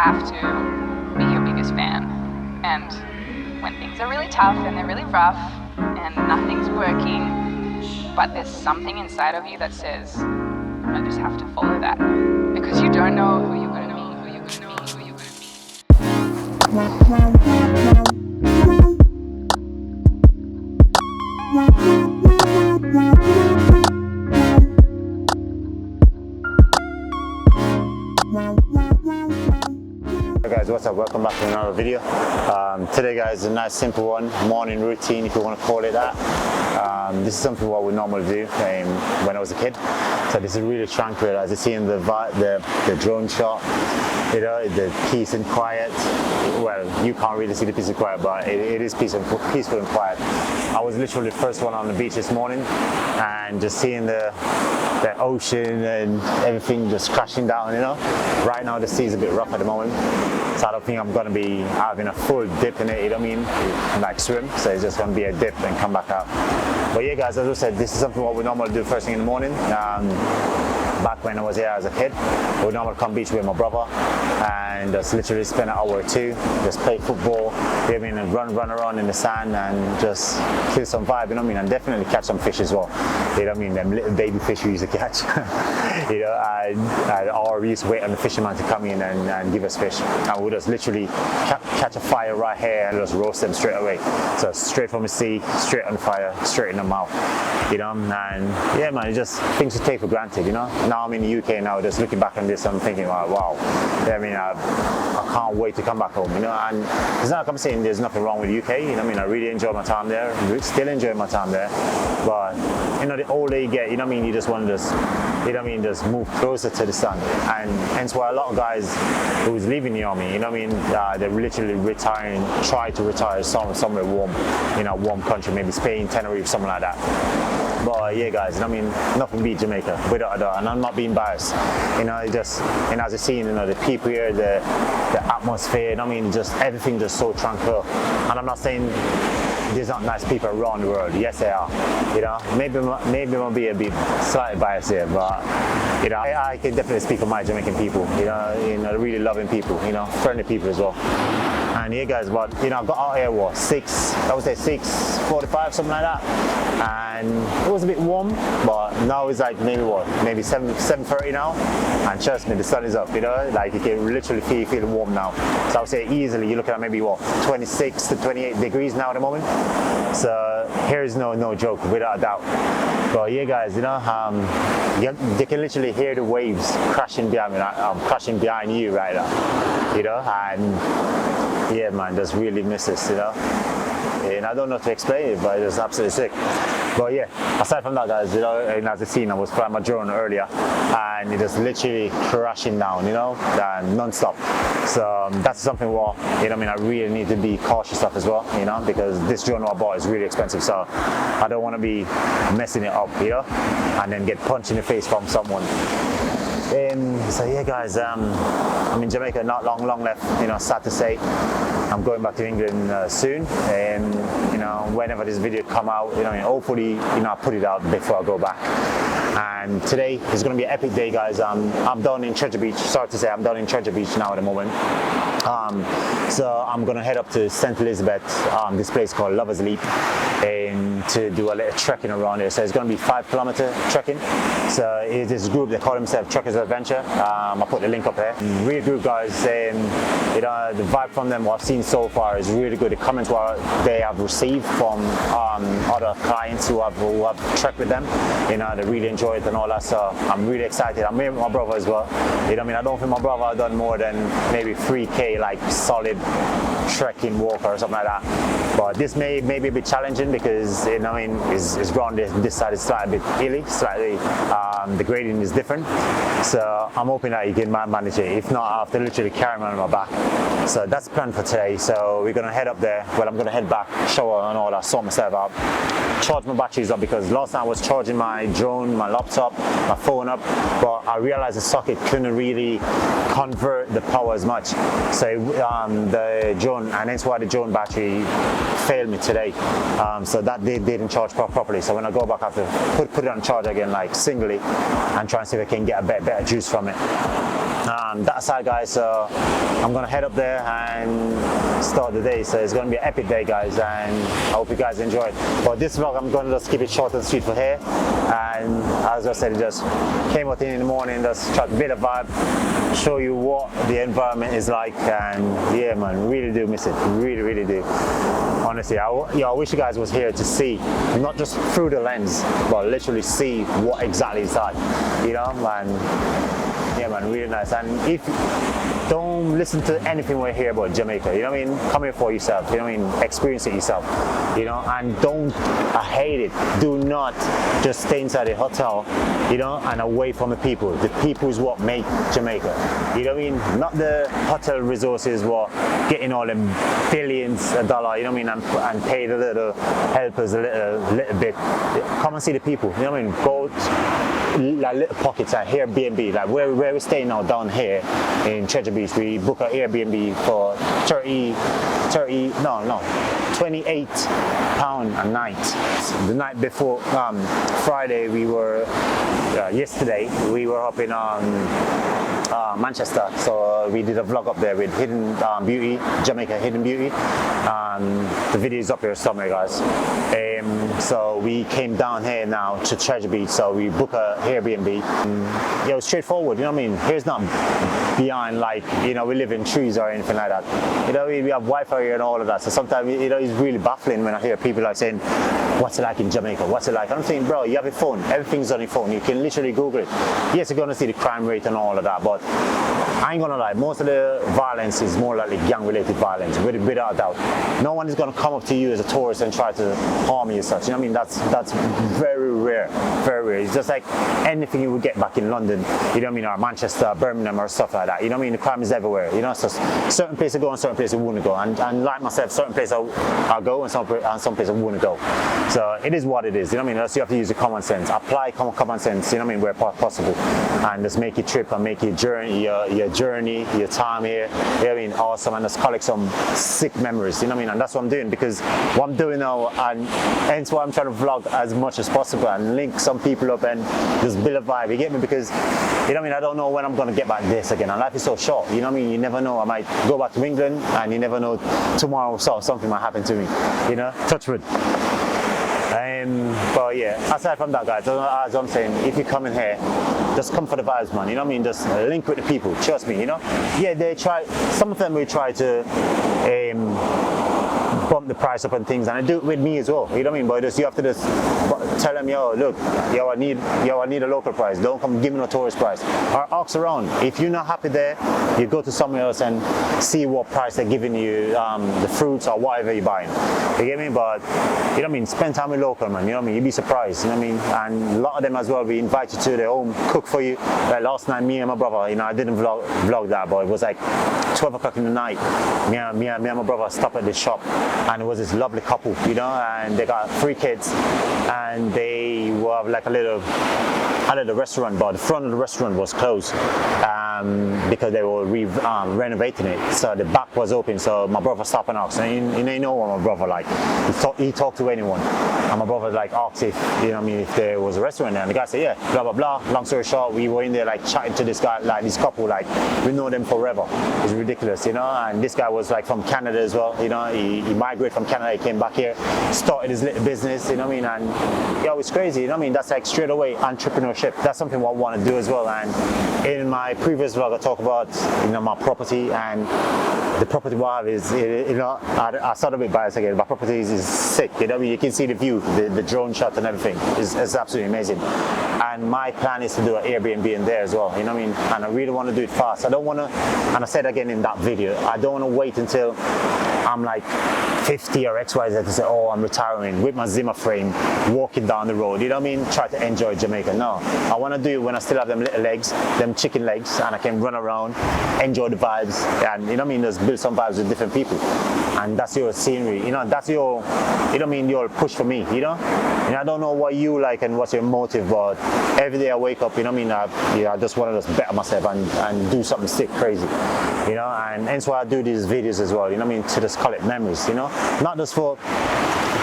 have to be your biggest fan. And when things are really tough and they're really rough and nothing's working, but there's something inside of you that says, I just have to follow that. Because you don't know who you're going to be, who you're going to be, who you're going to be. Hey guys, what's up? Welcome back to another video. Today guys, a nice simple one, morning routine if you want to call it that. This is something what we normally do when I was a kid. So this is really tranquil, as you see in the drone shot, you know, the peace and quiet. Well, you can't really see the peace and quiet, but it is peaceful and quiet. I was literally the first one on the beach this morning, and just seeing the ocean and everything just crashing down, you know. Right now the sea is a bit rough at the moment, so I don't think I'm going to be having a full dip in it, you know what I mean, like swim. So it's just going to be a dip and come back out. But yeah guys, as I said, this is something what we normally do first thing in the morning. Back when I was here as a kid, we would normally come beach with my brother and just literally spend an hour or two, just play football, you know what I mean, and run around in the sand and just kill some vibe, you know what I mean, and definitely catch some fish as well, you know what I mean, them little baby fish we used to catch, you know, or we used to wait on the fisherman to come in and give us fish, and we would just literally catch a fire right here and just roast them straight away. So straight from the sea, straight on the fire, straight in the mouth, you know, and yeah man, it's just things to take for granted, you know. Now I'm in the UK now, just looking back on this, I'm thinking, wow, I mean, I can't wait to come back home, you know. And it's not like I'm saying there's nothing wrong with the UK, you know what I mean, I really enjoy my time there, still enjoy my time there, but you know, the older you get, you know what I mean, you just want to just, you know what I mean, just move closer to the sun. And hence why a lot of guys who's leaving the army, you know what I mean, they're literally retiring, try to retire somewhere warm, you know, warm country, maybe Spain, Tenerife, something like that. But yeah guys, I mean, nothing beat Jamaica, without a doubt, and I'm not being biased, you know, just, and as you see, you know, the people here, the atmosphere, you know what I mean, just everything just so tranquil. And I'm not saying there's not nice people around the world, yes they are, you know, maybe I'll be a bit slightly biased here, but you know, I can definitely speak for my Jamaican people, you know, really loving people, you know, friendly people as well. And yeah guys, but you know, I got out here what, 6:45, something like that, and it was a bit warm, but now it's like maybe 7:30 now, and trust me, the sun is up, you know, like you can literally feel warm now. So I would say easily you're looking at maybe what, 26 to 28 degrees now at the moment. So here is no joke, without a doubt. But yeah guys, you know, you can literally hear the waves crashing behind me. I'm crashing behind you right now, you know, and yeah man, just really miss this, you know. And I don't know how to explain it, but it's absolutely sick. But yeah, aside from that guys, you know, and as you seen, I was flying my drone earlier and it is literally crashing down, you know, non-stop. So that's something what, you know, I mean, I really need to be cautious of as well, you know, because this drone I bought is really expensive, so I don't want to be messing it up, you know, and then get punched in the face from someone. So yeah guys, I'm in Jamaica, not long left, you know, sad to say. I'm going back to England soon, and you know, whenever this video come out, you know, hopefully, you know, I put it out before I go back. And today is going to be an epic day guys. I'm down in Treasure Beach, sorry to say, I'm down in Treasure Beach now at the moment. So I'm going to head up to St. Elizabeth, this place called Lover's Leap, and to do a little trekking around there. So it's going to be 5-kilometer trekking. So it's this group, they call themselves Truckers Adventure. I put the link up here. Really good guys, you know, the vibe from them, what I've seen so far is really good. The comments what they have received from other clients who have trekked with them, you know, they really enjoy it and all that. So I'm really excited. I'm here with my brother as well. You know what I mean, I don't think my brother has done more than maybe 3K like solid trekking walk or something like that. But this may be a bit challenging because, you know, I mean, it's ground this side is slightly a bit hilly, slightly the grading is different. So I'm hoping that you can manage it. If not, I have to literally carry him on my back. So that's the plan for today. So we're gonna head up there. Well, I'm gonna head back, shower and all that, sort myself out, charge my batteries up, because last time I was charging my drone, my laptop, my phone up, but I realized the socket couldn't really convert the power as much. So the drone, and that's why the drone battery failed me today. So that they didn't charge properly. So when I go back, I have to put it on charge again, like singly, and try and see if I can get a better juice from it. That aside, guys, so I'm gonna head up there and start the day. So it's gonna be an epic day, guys, and I hope you guys enjoy it. But this vlog, I'm gonna just keep it short and sweet for here. And as I said, just came out in the morning, just try to build a vibe, show you what the environment is like, and yeah, man, really do miss it, really do. Honestly, I wish you guys was here to see, not just through the lens, but literally see what exactly it's like, you know, man. Yeah, man, really nice. And if don't listen to anything we hear about Jamaica, you know what I mean? Come here for yourself, you know what I mean? Experience it yourself, you know, and don't, I hate it, do not just stay inside the hotel, you know, and away from the people. The people is what make Jamaica, you know what I mean? Not the hotel resources, what getting all them billions of dollars, you know what I mean, and pay the little helpers a little bit. Come and see the people, you know what I mean? Go like little pockets at Airbnb, like where we're staying now down here in Treasure Beach. We book an Airbnb for 28 pound a night. The night before Friday, we were yesterday we were up in Manchester, so we did a vlog up there with Hidden Beauty, Jamaica Hidden Beauty. The video is up here somewhere, guys. So we came down here now to Treasure Beach, so we book a Airbnb. Yeah, it was straightforward, you know what I mean? Here's not behind, like, you know, we live in trees or anything like that. You know, we have Wi-Fi here and all of that, so sometimes, you know, it's really baffling when I hear people like saying, what's it like in Jamaica? What's it like? I'm saying, bro, you have a phone, everything's on your phone, you can literally Google it. Yes, you're gonna see the crime rate and all of that, but I ain't gonna lie, most of the violence is more likely gang-related violence, without a doubt. No one is gonna come up to you as a tourist and try to harm you as such. You know what I mean? That's very rare, very rare. It's just like anything you would get back in London, you know what I mean, or Manchester, Birmingham, or stuff like that. You know what I mean? The crime is everywhere. You know, so certain places I go and certain places I wouldn't go. And like myself, certain places I'll go and some places I wouldn't go. So it is what it is. You know what I mean? So you have to use your common sense. Apply common sense. You know what I mean? Where possible, and just make your trip and make your journey, your time here, you know what I mean, awesome, and just collect some sick memories. You know what I mean? And that's what I'm doing, because what I'm doing now, and hence why I'm trying to vlog as much as possible and link some people up and just build a vibe. You get me? Because you know what I mean, I don't know when I'm gonna get back this again, and life is so short, you know what I mean? You never know, I might go back to England, and you never know, tomorrow something might happen to me, you know, touch wood. But yeah, aside from that, guys, as I'm saying, if you come in here, just come for the vibes, man, you know what I mean? Just link with the people, trust me, you know? Yeah, some of them will try to bump the price up and things, and I do it with me as well, you know what I mean? But you have to just tell them, yo, look, I need a local price, don't come give me no tourist price, or ask around. If you're not happy there, you go to somewhere else and see what price they're giving you, the fruits or whatever you're buying, you get me? But you know what I mean, spend time with local, man, you know what I mean? You'd be surprised, you know what I mean? And a lot of them as well, we invite you to their home, cook for you. Like last night, me and my brother, you know, I didn't vlog that, but it was like 12 o'clock in the night, me and my brother stopped at the shop, and it was this lovely couple, you know, and they got 3 kids, and they were like a little restaurant, but the front of the restaurant was closed because they were renovating it, so the back was open. So my brother stopped and asked, and you know what my brother like, he talked to anyone, and my brother like asked if, you know what I mean, if there was a restaurant there, and the guy said, yeah, blah blah blah. Long story short, we were in there like chatting to this guy, like this couple, like we know them forever. It's ridiculous, you know. And this guy was like from Canada as well, you know. He migrated from Canada, he came back here, started his little business, you know what I mean. And yeah, it's crazy, you know what I mean. That's like straight away entrepreneurship. That's something what I want to do as well. And in my previous vlog, I talk about, you know, my property, and the property we have is, you know, I started a bit biased again. My property is sick, you know. I mean, you can see the view, the drone shot and everything is absolutely amazing. And my plan is to do an Airbnb in there as well, you know what I mean? And I really want to do it fast. I don't want to, and I said again in that video, I don't want to wait until I'm like 50 or XYZ to say, oh, I'm retiring with my Zimmer frame, walking down the road, you know what I mean? Try to enjoy Jamaica. No, I want to do it when I still have them little legs, them chicken legs, and I can run around, enjoy the vibes, and you know what I mean? Just build some vibes with different people. And that's your scenery, you know, that's your, you know what I mean, your push for me, you know? And I don't know what you like and what's your motive, but every day I wake up, you know what I mean, I just want to just better myself and do something sick, crazy, you know? And hence why I do these videos as well, you know what I mean, to just collect memories, you know? Not just for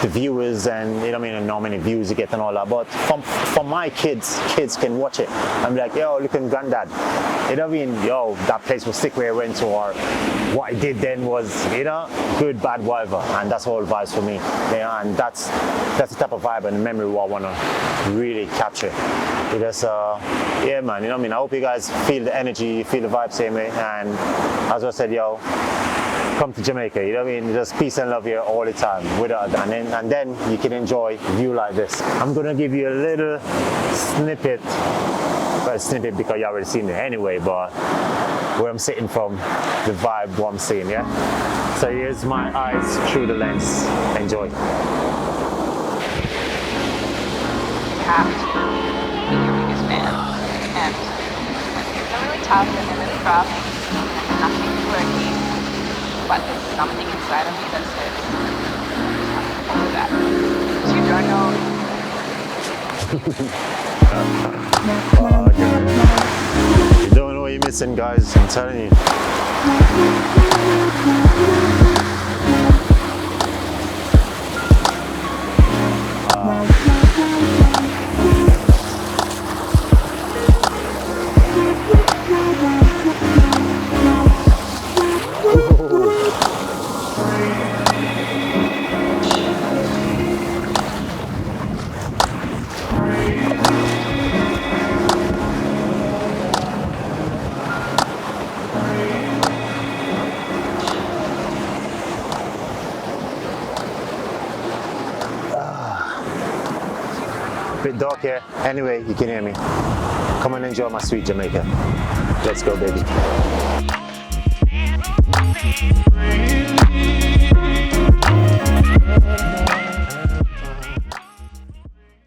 the viewers and you know what I mean, and how many views you get and all that. But from my kids can watch it. I'm like, yo, look at granddad. You know what I mean? Yo, that place was sick where I went to, or what I did then was, you know, good, bad, whatever. And that's all vibes for me. Yeah, and that's the type of vibe and memory what I want to really capture. Because, yeah, man, you know what I mean? I hope you guys feel the energy, feel the vibe same way. And as I said, yo, come to Jamaica, you know what I mean? Just peace and love here all the time with us, and then you can enjoy a view like this. I'm gonna give you a little snippet, well, snippet because you already seen it anyway, but where I'm sitting from, the vibe, what I'm seeing, yeah? So here's my eyes through the lens. Enjoy. You have to be your biggest fan. And when things are really tough and they're really rough and nothing's working, but there's something inside of you that says, follow that. Because you don't know. You don't know what you're missing, guys, I'm telling you. Bit dark here. Anyway, you can hear me. Come and enjoy my sweet Jamaica. Let's go, baby.